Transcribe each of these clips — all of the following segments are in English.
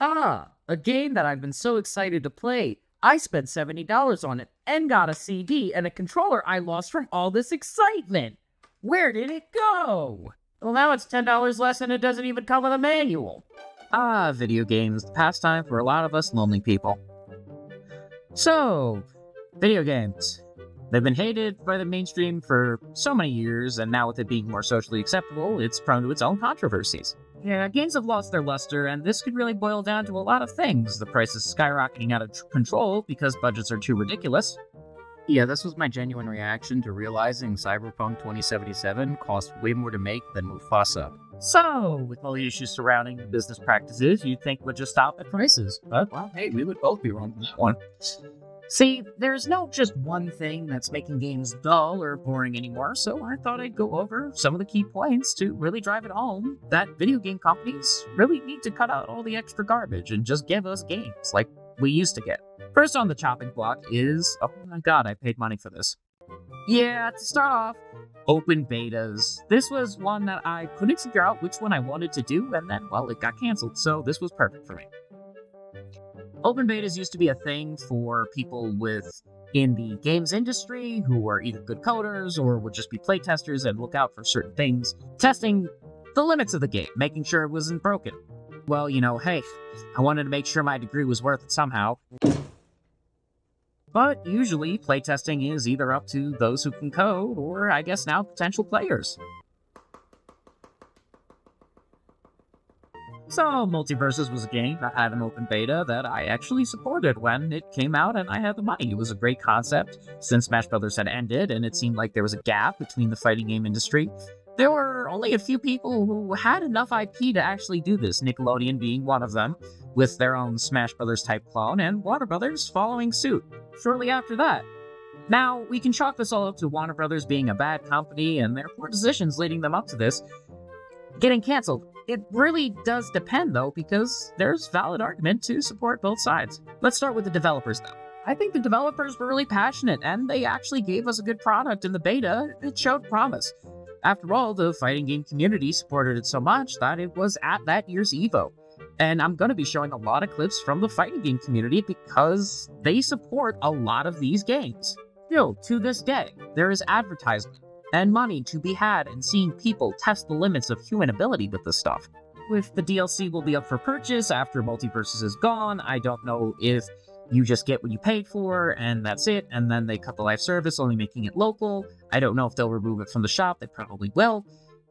Ah, a game that I've been so excited to play. I spent $70 on it and got a CD and a controller I lost from all this excitement. Where did it go? Well, now it's $10 less and it doesn't even come with a manual. Ah, video games, the pastime for a lot of us lonely people. So, video games. They've been hated by the mainstream for so many years, and now with it being more socially acceptable, it's prone to its own controversies. Yeah, games have lost their luster, and this could really boil down to a lot of things. The price is skyrocketing out of control because budgets are too ridiculous. Yeah, this was my genuine reaction to realizing Cyberpunk 2077 cost way more to make than Mufasa. So, with all the issues surrounding business practices, you'd think would just stop at prices. But, well, hey, we would both be wrong on that one. See, there's no just one thing that's making games dull or boring anymore, so I thought I'd go over some of the key points to really drive it home that video game companies really need to cut out all the extra garbage and just give us games like we used to get. First on the chopping block is, oh my god, I paid money for this. Yeah, to start off, open betas. This was one that I couldn't figure out which one I wanted to do, and then, well, it got canceled, so this was perfect for me. Open betas used to be a thing for people in the games industry who were either good coders or would just be playtesters and look out for certain things, testing the limits of the game, making sure it wasn't broken. Well, you know, hey, I wanted to make sure my degree was worth it somehow. But usually, playtesting is either up to those who can code, or I guess now potential players. So, Multiverses was a game that had an open beta that I actually supported when it came out and I had the money. It was a great concept, since Smash Brothers had ended and it seemed like there was a gap between the fighting game industry. There were only a few people who had enough IP to actually do this, Nickelodeon being one of them, with their own Smash Brothers type clone, and Warner Brothers following suit shortly after that. Now, we can chalk this all up to Warner Brothers being a bad company and their poor decisions leading them up to this getting canceled. It really does depend, though, because there's valid argument to support both sides. Let's start with the developers, though. I think the developers were really passionate, and they actually gave us a good product in the beta. It showed promise. After all, the fighting game community supported it so much that it was at that year's EVO. And I'm going to be showing a lot of clips from the fighting game community because they support a lot of these games. Still, to this day, there is advertisement and money to be had in seeing people test the limits of human ability with this stuff. If the DLC will be up for purchase after Multiverses is gone, I don't know if you just get what you paid for, and that's it, and then they cut the live service, only making it local. I don't know if they'll remove it from the shop, they probably will.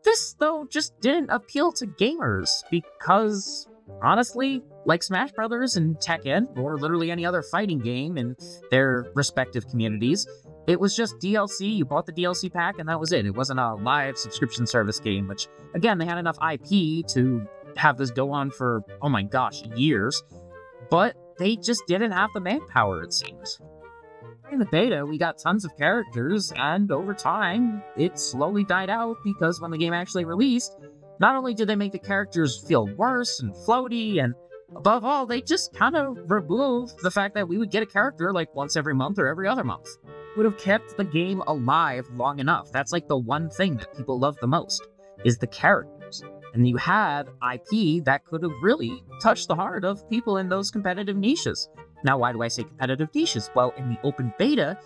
This, though, just didn't appeal to gamers, because, honestly, like Smash Brothers and Tekken, or literally any other fighting game in their respective communities, it was just DLC, you bought the DLC pack, and that was it. It wasn't a live subscription service game, which, again, they had enough IP to have this go on for, oh my gosh, years, but they just didn't have the manpower, it seems. In the beta, we got tons of characters, and over time, it slowly died out because when the game actually released, not only did they make the characters feel worse and floaty, and above all, they just kind of removed the fact that we would get a character like once every month or every other month. Would have kept the game alive long enough. That's like the one thing that people love the most, is the characters. And you had IP that could have really touched the heart of people in those competitive niches. Now, why do I say competitive niches? Well, in the open beta,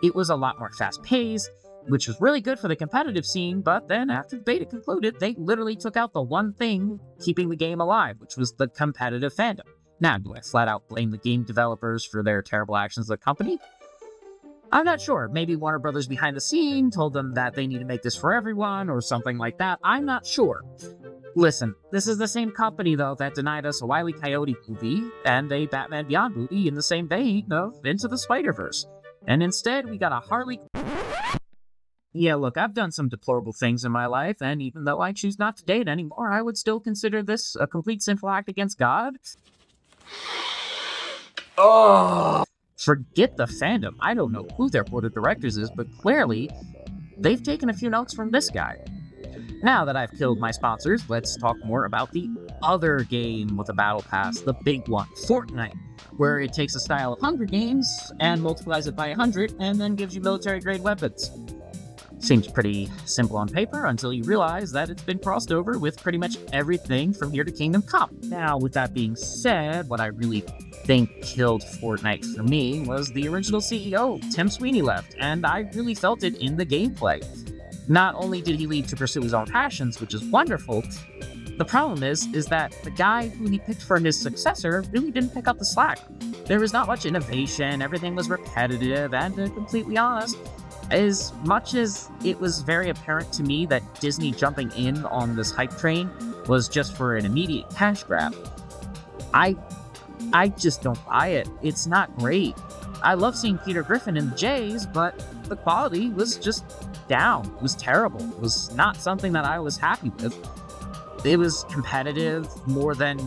it was a lot more fast-paced, which was really good for the competitive scene, but then after the beta concluded, they literally took out the one thing keeping the game alive, which was the competitive fandom. Now, do I flat out blame the game developers for their terrible actions of the company? I'm not sure. Maybe Warner Brothers behind the scene told them that they need to make this for everyone, or something like that. I'm not sure. Listen, this is the same company, though, that denied us a Wile E. Coyote movie and a Batman Beyond movie in the same vein of Into the Spider-Verse. And instead, we got a Harley... Yeah, look, I've done some deplorable things in my life, and even though I choose not to date anymore, I would still consider this a complete sinful act against God. Oh! Forget the fandom. I don't know who their board of directors is, but clearly, they've taken a few notes from this guy. Now that I've killed my sponsors, let's talk more about the other game with a battle pass, the big one, Fortnite, where it takes a style of Hunger Games and multiplies it by 100 and then gives you military-grade weapons. Seems pretty simple on paper until you realize that it's been crossed over with pretty much everything from here to Kingdom Come. Now, with that being said, what I really think killed Fortnite for me was the original CEO, Tim Sweeney, left, and I really felt it in the gameplay. Not only did he leave to pursue his own passions, which is wonderful, the problem is that the guy who he picked for his successor really didn't pick up the slack. There was not much innovation, everything was repetitive, and to be completely honest, as much as it was very apparent to me that Disney jumping in on this hype train was just for an immediate cash grab, I just don't buy it. It's not great. I love seeing Peter Griffin in the Jays, but the quality was just down. It was terrible. It was not something that I was happy with. It was competitive more than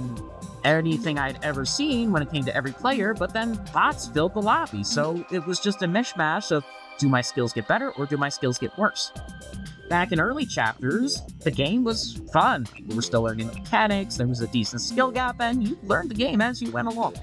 anything I'd ever seen when it came to every player, but then bots filled the lobby, so it was just a mishmash of, do my skills get better or do my skills get worse? Back in early chapters, the game was fun. People were still learning mechanics, there was a decent skill gap, and you learned the game as you went along.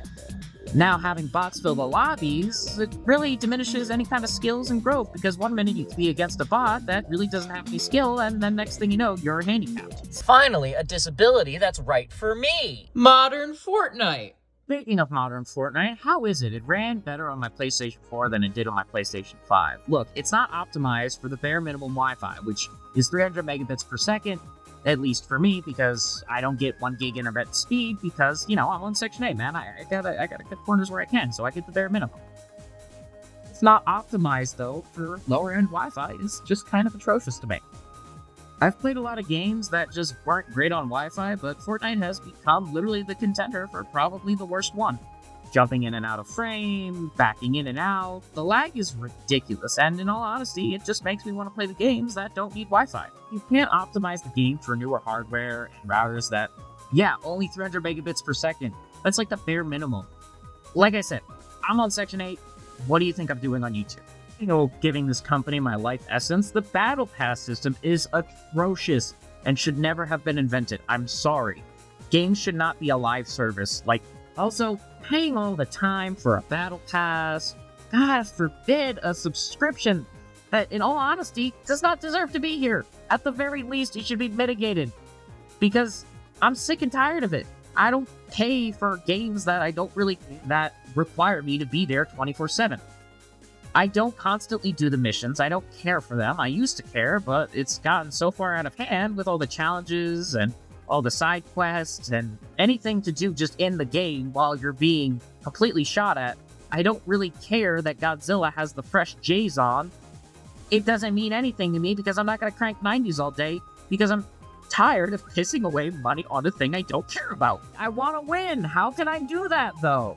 Now, having bots fill the lobbies, it really diminishes any kind of skills and growth, because one minute you can be against a bot that really doesn't have any skill, and then next thing you know, you're handicapped. Finally, a disability that's right for me. Modern Fortnite. Speaking of modern Fortnite, how is it? It ran better on my PlayStation 4 than it did on my PlayStation 5. Look, it's not optimized for the bare minimum Wi-Fi, which is 300 megabits per second, at least for me, because I don't get 1 gig internet speed because, I'm on Section 8, man. I gotta cut corners where I can, so I get the bare minimum. It's not optimized, though, for lower-end Wi-Fi. It's just kind of atrocious to me. I've played a lot of games that just weren't great on Wi-Fi, but Fortnite has become literally the contender for probably the worst one. Jumping in and out of frame, backing in and out, the lag is ridiculous, and in all honesty, it just makes me want to play the games that don't need Wi-Fi. You can't optimize the game for newer hardware and routers that, only 300 megabits per second. That's like the bare minimum. Like I said, I'm on Section 8. What do you think I'm doing on YouTube? Giving this company my life essence, the Battle Pass system is atrocious and should never have been invented. I'm sorry. Games should not be a live service. Also, paying all the time for a Battle Pass, God forbid a subscription that, in all honesty, does not deserve to be here. At the very least, it should be mitigated. Because I'm sick and tired of it. I don't pay for games that that require me to be there 24/7. I don't constantly do the missions, I don't care for them. I used to care, but it's gotten so far out of hand with all the challenges and all the side quests and anything to do just in the game while you're being completely shot at. I don't really care that Godzilla has the fresh J's on. It doesn't mean anything to me because I'm not going to crank 90s all day because I'm tired of pissing away money on a thing I don't care about. I want to win. How can I do that, though?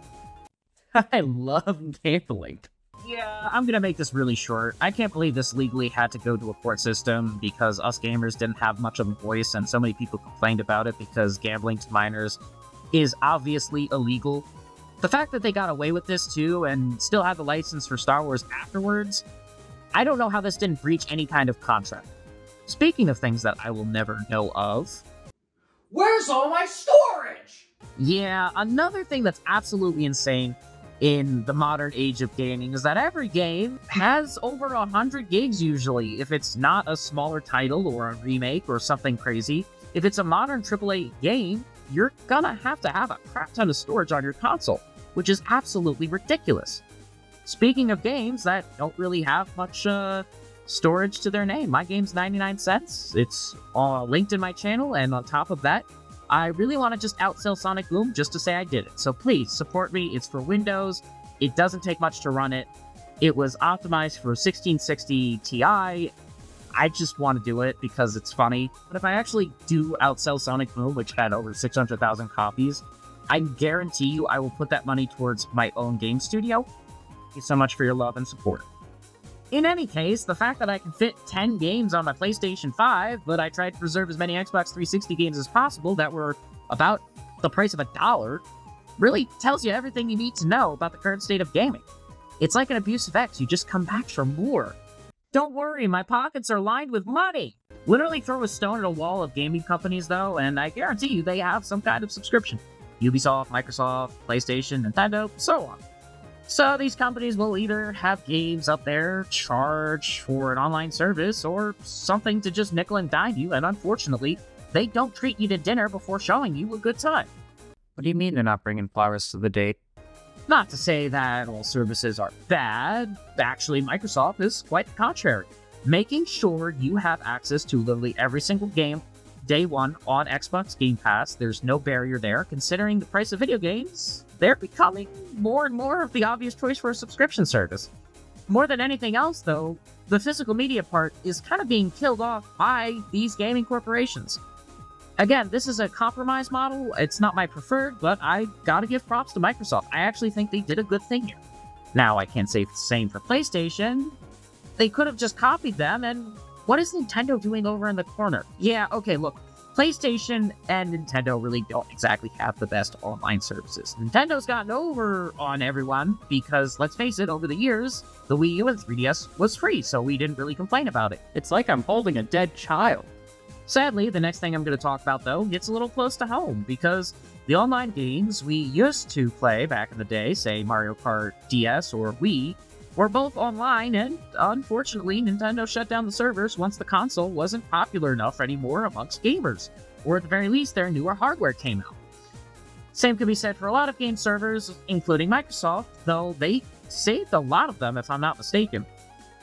I love gambling. Yeah, I'm gonna make this really short. I can't believe this legally had to go to a court system because us gamers didn't have much of a voice and so many people complained about it because gambling to minors is obviously illegal. The fact that they got away with this too and still had the license for Star Wars afterwards, I don't know how this didn't breach any kind of contract. Speaking of things that I will never know of... Where's all my storage? Yeah, another thing that's absolutely insane in the modern age of gaming is that every game has over 100 gigs usually. If it's not a smaller title or a remake or something crazy, if it's a modern AAA game, you're gonna have a crap ton of storage on your console, which is absolutely ridiculous. Speaking of games that don't really have much storage to their name, my game's 99 cents. It's linked in my channel, and on top of that, I really want to just outsell Sonic Boom just to say I did it. So please, support me. It's for Windows. It doesn't take much to run it. It was optimized for 1660 Ti. I just want to do it because it's funny. But if I actually do outsell Sonic Boom, which had over 600,000 copies, I guarantee you I will put that money towards my own game studio. Thank you so much for your love and support. In any case, the fact that I can fit 10 games on my PlayStation 5, but I tried to preserve as many Xbox 360 games as possible that were about the price of $1, really tells you everything you need to know about the current state of gaming. It's like an abusive ex, you just come back for more. Don't worry, my pockets are lined with money! Literally throw a stone at a wall of gaming companies though, and I guarantee you they have some kind of subscription. Ubisoft, Microsoft, PlayStation, Nintendo, so on. So these companies will either have games up there, charge for an online service, or something to just nickel and dime you, and unfortunately, they don't treat you to dinner before showing you a good time. What do you mean they're not bringing flowers to the date? Not to say that all services are bad, actually Microsoft is quite the contrary. Making sure you have access to literally every single game day one on Xbox Game Pass, there's no barrier there. Considering the price of video games, they're becoming more and more of the obvious choice for a subscription service. More than anything else, though, the physical media part is kind of being killed off by these gaming corporations. Again, this is a compromise model. It's not my preferred, but I gotta give props to Microsoft. I actually think they did a good thing here. Now, I can't say the same for PlayStation. They could have just copied them, and what is Nintendo doing over in the corner? Yeah, okay, look, PlayStation and Nintendo really don't exactly have the best online services. Nintendo's gotten over on everyone because, let's face it, over the years, the Wii U and 3DS was free, so we didn't really complain about it. It's like I'm holding a dead child. Sadly, the next thing I'm going to talk about, though, gets a little close to home, because the online games we used to play back in the day, say Mario Kart DS or Wii, were both online, and unfortunately, Nintendo shut down the servers once the console wasn't popular enough anymore amongst gamers, or at the very least, their newer hardware came out. Same could be said for a lot of game servers, including Microsoft, though they saved a lot of them, if I'm not mistaken.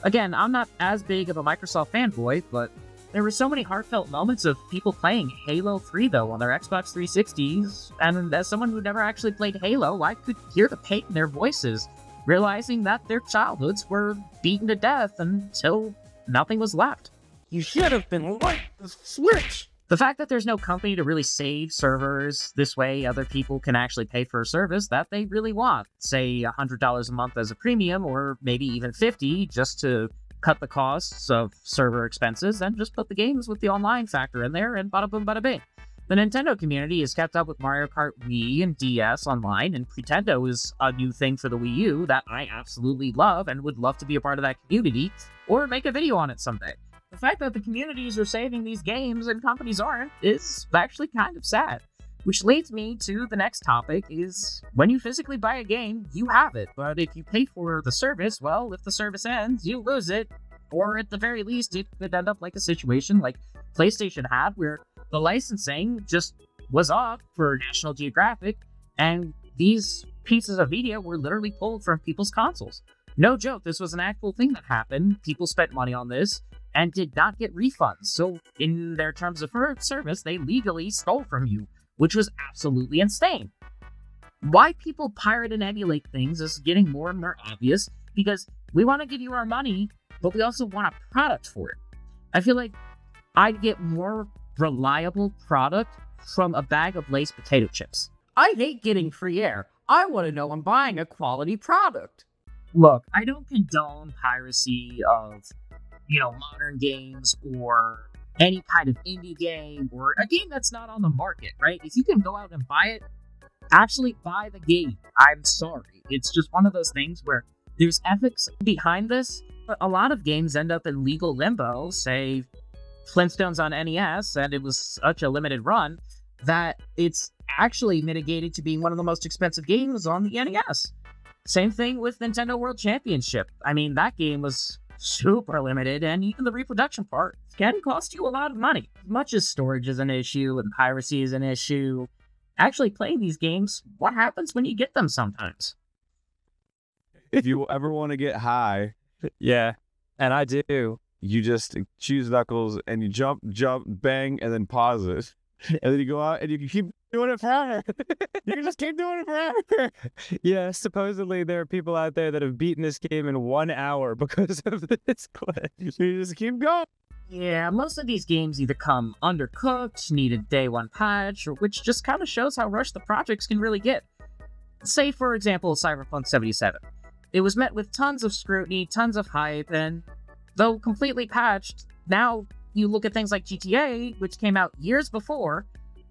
Again, I'm not as big of a Microsoft fanboy, but there were so many heartfelt moments of people playing Halo 3, though, on their Xbox 360s, and as someone who never actually played Halo, I could hear the pain in their voices, realizing that their childhoods were beaten to death until nothing was left. You should have been like the Switch! The fact that there's no company to really save servers, this way other people can actually pay for a service that they really want. Say $100 a month as a premium, or maybe even $50 just to cut the costs of server expenses, and just put the games with the online factor in there, and bada boom bada bing. The Nintendo community is kept up with Mario Kart Wii and DS online, and Pretendo is a new thing for the Wii U that I absolutely love and would love to be a part of that community, or make a video on it someday. The fact that the communities are saving these games and companies aren't is actually kind of sad. Which leads me to the next topic, is when you physically buy a game, you have it, but if you pay for the service, well, if the service ends, you lose it, or at the very least, it could end up like a situation like PlayStation had, where the licensing just was off for National Geographic, and these pieces of media were literally pulled from people's consoles. No joke, this was an actual thing that happened. People spent money on this and did not get refunds, so in their terms of service, they legally stole from you, which was absolutely insane. Why people pirate and emulate things is getting more and more obvious, because we want to give you our money, but we also want a product for it. I feel like I'd get more reliable product from a bag of Lay's potato chips. I hate getting free air. I want to know I'm buying a quality product. Look, I don't condone piracy of, modern games or any kind of indie game or a game that's not on the market, right? If you can go out and buy it, actually buy the game. I'm sorry. It's just one of those things where there's ethics behind this. But a lot of games end up in legal limbo, say Flintstones on NES, and it was such a limited run that it's actually mitigated to being one of the most expensive games on the NES. Same thing with Nintendo World Championship. I mean, that game was super limited, and even the reproduction part can cost you a lot of money. As much as storage is an issue and piracy is an issue, actually playing these games, what happens when you get them sometimes? If you ever want to get high, Yeah, and I do. you just choose Knuckles and you jump, bang, and then pause it. And then you go out and you can keep doing it forever. You can just keep doing it forever. Yeah, supposedly there are people out there that have beaten this game in 1 hour because of this glitch. You just keep going. Yeah, most of these games either come undercooked, need a day one patch, or which just kind of shows how rushed the projects can really get. Say, for example, Cyberpunk 77. It was met with tons of scrutiny, tons of hype, and though completely patched, now you look at things like GTA, which came out years before,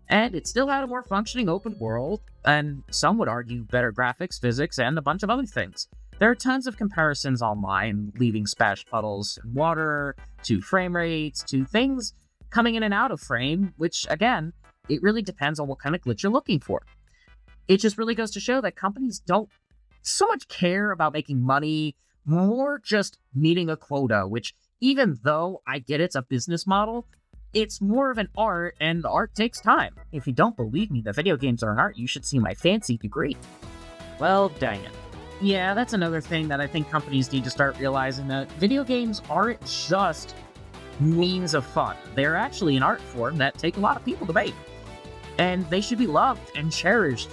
and it still had a more functioning open world, and some would argue better graphics, physics, and a bunch of other things. There are tons of comparisons online, leaving splash puddles in water, to frame rates, to things coming in and out of frame, which, again, it really depends on what kind of glitch you're looking for. It just really goes to show that companies don't so much care about making money, more just meeting a quota, which even though I get it's a business model, it's more of an art, and art takes time. If you don't believe me that video games are an art, you should see my fancy degree. Well, dang it. Yeah, that's another thing that I think companies need to start realizing, that video games aren't just means of fun. They're actually an art form that take a lot of people to make. And they should be loved and cherished.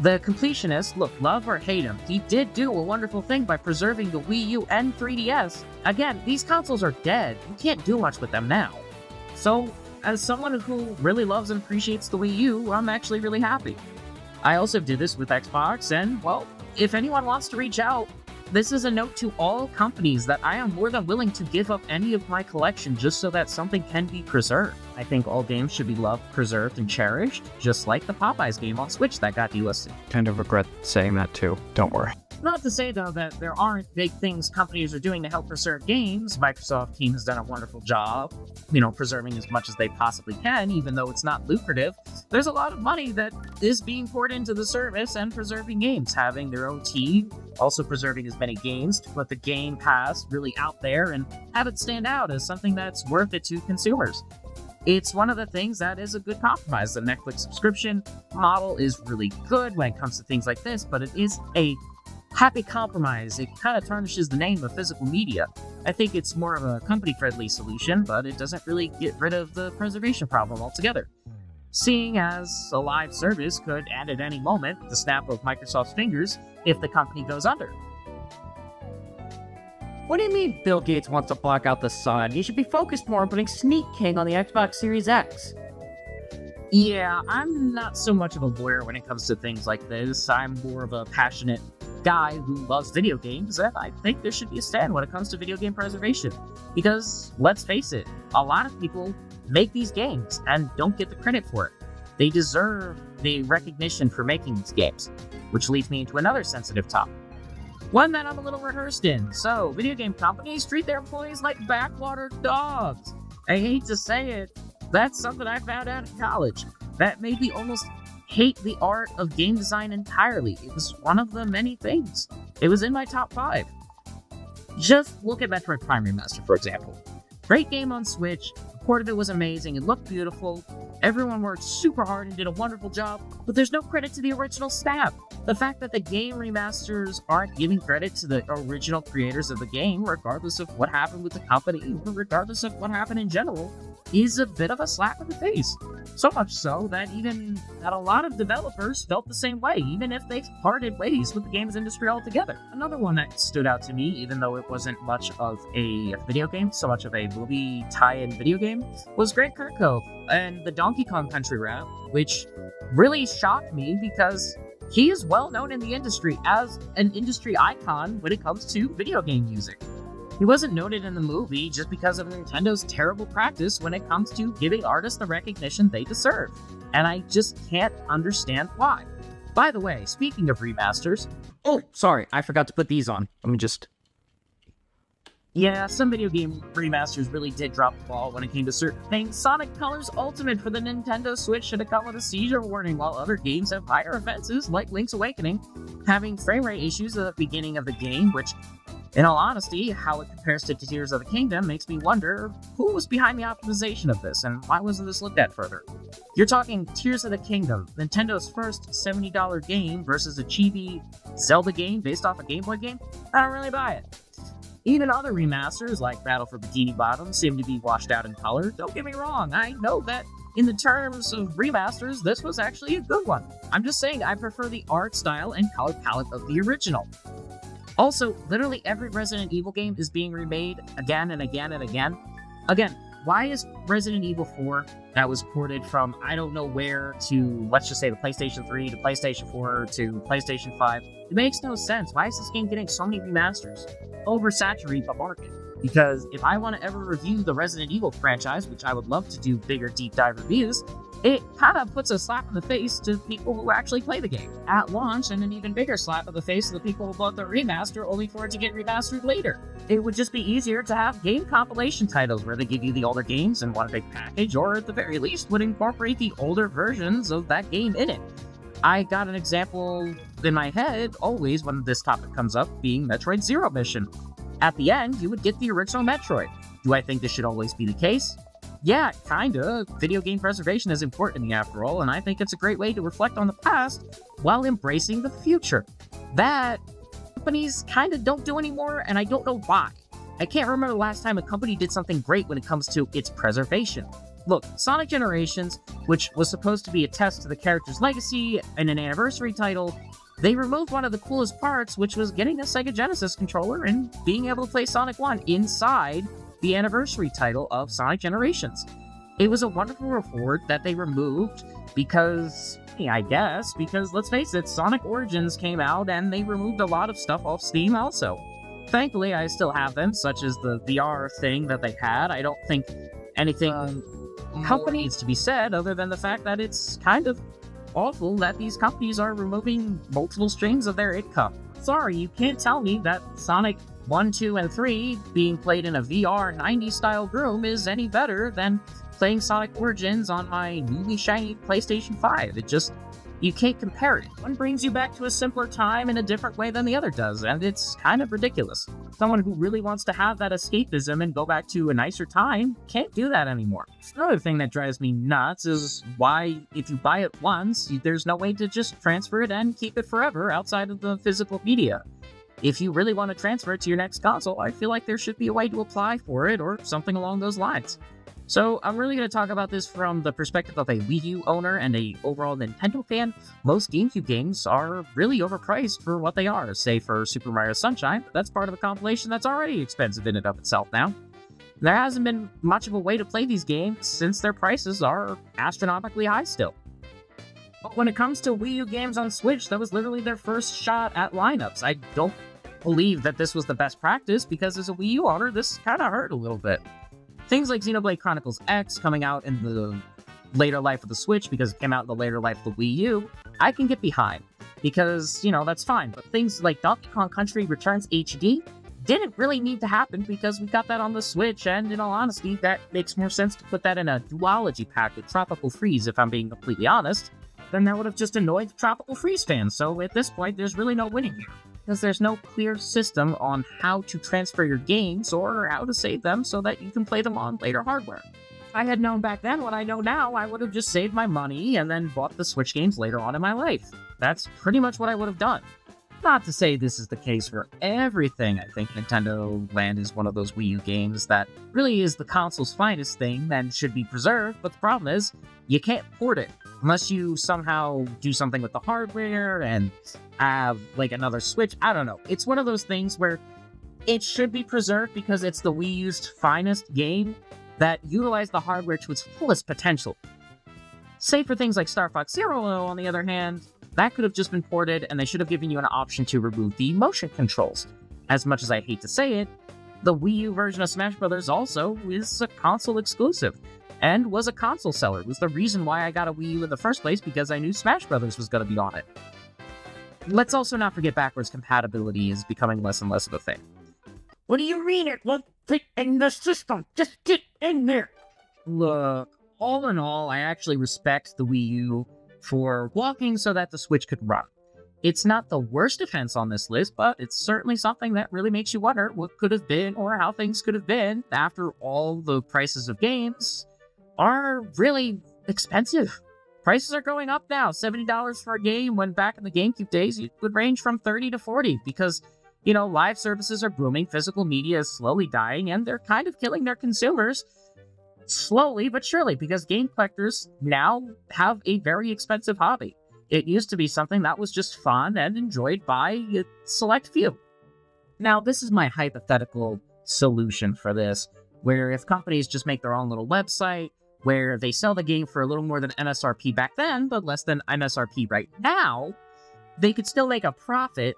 The completionist, look, love or hate him, he did do a wonderful thing by preserving the Wii U and 3DS. Again, these consoles are dead. You can't do much with them now. So, as someone who really loves and appreciates the Wii U, I'm actually really happy. I also did this with Xbox, and, well, if anyone wants to reach out, this is a note to all companies that I am more than willing to give up any of my collection just so that something can be preserved. I think all games should be loved, preserved, and cherished, just like the Popeyes game on Switch that got delisted. Kind of regret saying that too. Don't worry. Not to say, though, that there aren't big things companies are doing to help preserve games. Microsoft team has done a wonderful job, preserving as much as they possibly can, even though it's not lucrative. There's a lot of money that is being poured into the service and preserving games, having their own team, also preserving as many games to put the Game Pass really out there and have it stand out as something that's worth it to consumers. It's one of the things that is a good compromise. The Netflix subscription model is really good when it comes to things like this, but it is a happy compromise. It kind of tarnishes the name of physical media. I think it's more of a company-friendly solution, but it doesn't really get rid of the preservation problem altogether. Seeing as a live service could end at any moment, the snap of Microsoft's fingers, if the company goes under. What do you mean Bill Gates wants to block out the sun? He should be focused more on putting Sneak King on the Xbox Series X. Yeah, I'm not so much of a lawyer when it comes to things like this. I'm more of a passionate guy who loves video games, and I think there should be a stand when it comes to video game preservation. Because, let's face it, a lot of people make these games and don't get the credit for it. They deserve the recognition for making these games, which leads me into another sensitive topic. One that I'm a little rehearsed in. So, video game companies treat their employees like backwater dogs. I hate to say it, that's something I found out in college. That made me almost hate the art of game design entirely. It was one of the many things. It was in my top 5. Just look at Metroid Prime Remaster, for example. Great game on Switch, the port of it was amazing, it looked beautiful, everyone worked super hard and did a wonderful job, but there's no credit to the original staff. The fact that the game remasters aren't giving credit to the original creators of the game, regardless of what happened with the company, or regardless of what happened in general, is a bit of a slap in the face. So much so that a lot of developers felt the same way, even if they parted ways with the games industry altogether. Another one that stood out to me, even though it wasn't much of a video game, so much of a movie tie-in video game, was Great Kurt Cove and the Donkey Kong Country route, which really shocked me because he is well known in the industry as an industry icon when it comes to video game music. He wasn't noted in the movie just because of Nintendo's terrible practice when it comes to giving artists the recognition they deserve, and I just can't understand why. By the way, speaking of remasters... Oh, sorry, I forgot to put these on. Let me just... Yeah, some video game remasters really did drop the ball when it came to certain things. Sonic Colors Ultimate for the Nintendo Switch should have come with a seizure warning, while other games have higher offenses, like Link's Awakening, having frame rate issues at the beginning of the game, which, in all honesty, how it compares to Tears of the Kingdom makes me wonder who was behind the optimization of this, and why wasn't this looked at further? You're talking Tears of the Kingdom, Nintendo's first $70 game versus a chibi Zelda game based off a Game Boy game? I don't really buy it. Even other remasters, like Battle for Bikini Bottom, seem to be washed out in color. Don't get me wrong, I know that in the terms of remasters, this was actually a good one. I'm just saying I prefer the art style and color palette of the original. Also, literally every Resident Evil game is being remade again and again and again. Again, why is Resident Evil 4, that was ported from I don't know where to, let's just say, the PlayStation 3 to PlayStation 4 to PlayStation 5? It makes no sense. Why is this game getting so many remasters? Oversaturate the market. Because if I want to ever review the Resident Evil franchise, which I would love to do bigger deep dive reviews, it kind of puts a slap in the face to people who actually play the game at launch, and an even bigger slap in the face to the people who bought the remaster only for it to get remastered later. It would just be easier to have game compilation titles where they give you the older games in one big package, or at the very least would incorporate the older versions of that game in it. I got an example in my head, always when this topic comes up, being Metroid Zero Mission. At the end, you would get the original Metroid. Do I think this should always be the case? Yeah, kinda. Video game preservation is important after all, and I think it's a great way to reflect on the past while embracing the future. That companies kinda don't do anymore, and I don't know why. I can't remember the last time a company did something great when it comes to its preservation. Look, Sonic Generations, which was supposed to be a test to the character's legacy and an anniversary title, they removed one of the coolest parts, which was getting a Sega Genesis controller and being able to play Sonic 1 inside the anniversary title of Sonic Generations. It was a wonderful reward that they removed because, because let's face it, Sonic Origins came out and they removed a lot of stuff off Steam also. Thankfully, I still have them, such as the VR thing that they had. I don't think anything company needs to be said other than the fact that it's kind of awful that these companies are removing multiple streams of their income. Sorry, you can't tell me that Sonic 1, 2, and 3 being played in a VR 90s style room is any better than playing Sonic Origins on my newly shiny PlayStation 5. You can't compare it. One brings you back to a simpler time in a different way than the other does, and it's kind of ridiculous. Someone who really wants to have that escapism and go back to a nicer time can't do that anymore. Another thing that drives me nuts is why, if you buy it once, there's no way to just transfer it and keep it forever outside of the physical media. If you really want to transfer it to your next console, I feel like there should be a way to apply for it or something along those lines. So I'm really going to talk about this from the perspective of a Wii U owner and a overall Nintendo fan. Most GameCube games are really overpriced for what they are, say for Super Mario Sunshine, but that's part of a compilation that's already expensive in and of itself now. There hasn't been much of a way to play these games since their prices are astronomically high still. But when it comes to Wii U games on Switch, that was literally their first shot at lineups. I don't believe that this was the best practice because as a Wii U owner, this kind of hurt a little bit. Things like Xenoblade Chronicles X coming out in the later life of the Switch because it came out in the later life of the Wii U, I can get behind because, that's fine. But things like Donkey Kong Country Returns HD didn't really need to happen because we got that on the Switch, and in all honesty, that makes more sense to put that in a duology pack with Tropical Freeze, if I'm being completely honest. Then that would have just annoyed the Tropical Freeze fans, so at this point, there's really no winning here. Because there's no clear system on how to transfer your games or how to save them so that you can play them on later hardware. If I had known back then what I know now, I would have just saved my money and then bought the Switch games later on in my life. That's pretty much what I would have done. Not to say this is the case for everything. I think Nintendo Land is one of those Wii U games that really is the console's finest thing and should be preserved, but the problem is, you can't port it unless you somehow do something with the hardware and have, another Switch. I don't know. It's one of those things where it should be preserved because it's the Wii U's finest game that utilized the hardware to its fullest potential. Say for things like Star Fox Zero, on the other hand, that could have just been ported, and they should have given you an option to remove the motion controls. As much as I hate to say it, the Wii U version of Smash Bros. Also is a console exclusive, and was a console seller. It was the reason why I got a Wii U in the first place, because I knew Smash Bros. Was going to be on it. Let's also not forget backwards compatibility is becoming less and less of a thing. What do you mean it won't fit in the system? Just get in there! Look, all in all, I actually respect the Wii U for walking so that the Switch could run. It's not the worst defense on this list, but it's certainly something that really makes you wonder what could have been or how things could have been after all the prices of games are really expensive. Prices are going up now. $70 for a game, when back in the GameCube days, it would range from $30 to $40 because, live services are booming, physical media is slowly dying, and they're kind of killing their consumers slowly but surely because game collectors now have a very expensive hobby. It used to be something that was just fun and enjoyed by a select few. Now, this is my hypothetical solution for this, where if companies just make their own little website, where they sell the game for a little more than MSRP back then, but less than MSRP right now, they could still make a profit,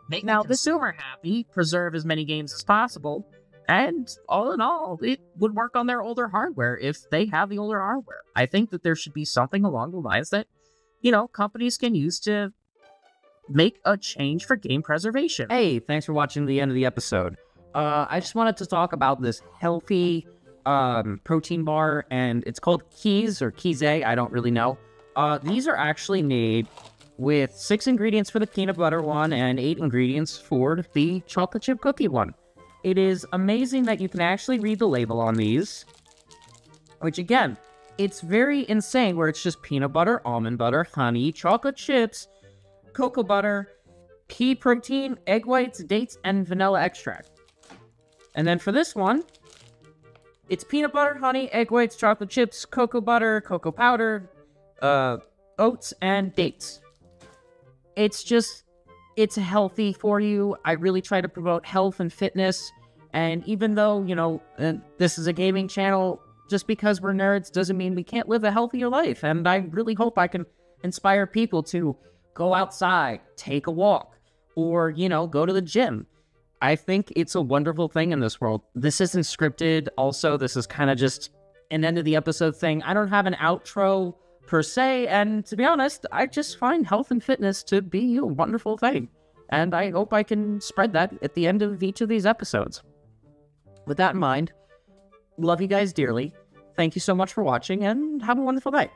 make the consumer happy, preserve as many games as possible, and all in all, it would work on their older hardware if they have the older hardware. I think that there should be something along the lines that, companies can use to make a change for game preservation. Hey, thanks for watching the end of the episode. I just wanted to talk about this healthy protein bar, and it's called Keys or Kize, I don't really know. These are actually made with 6 ingredients for the peanut butter one and 8 ingredients for the chocolate chip cookie one. It is amazing that you can actually read the label on these, which again, it's very insane where it's just peanut butter, almond butter, honey, chocolate chips, cocoa butter, pea protein, egg whites, dates, and vanilla extract. And then for this one, it's peanut butter, honey, egg whites, chocolate chips, cocoa butter, cocoa powder, oats, and dates. It's healthy for you. I really try to promote health and fitness. And even though, this is a gaming channel, just because we're nerds doesn't mean we can't live a healthier life. And I really hope I can inspire people to go outside, take a walk, or, go to the gym. I think it's a wonderful thing in this world. This isn't scripted. Also, this is kind of just an end of the episode thing. I don't have an outro per se, and to be honest, I just find health and fitness to be a wonderful thing, and I hope I can spread that at the end of each of these episodes. With that in mind, love you guys dearly, thank you so much for watching, and have a wonderful day.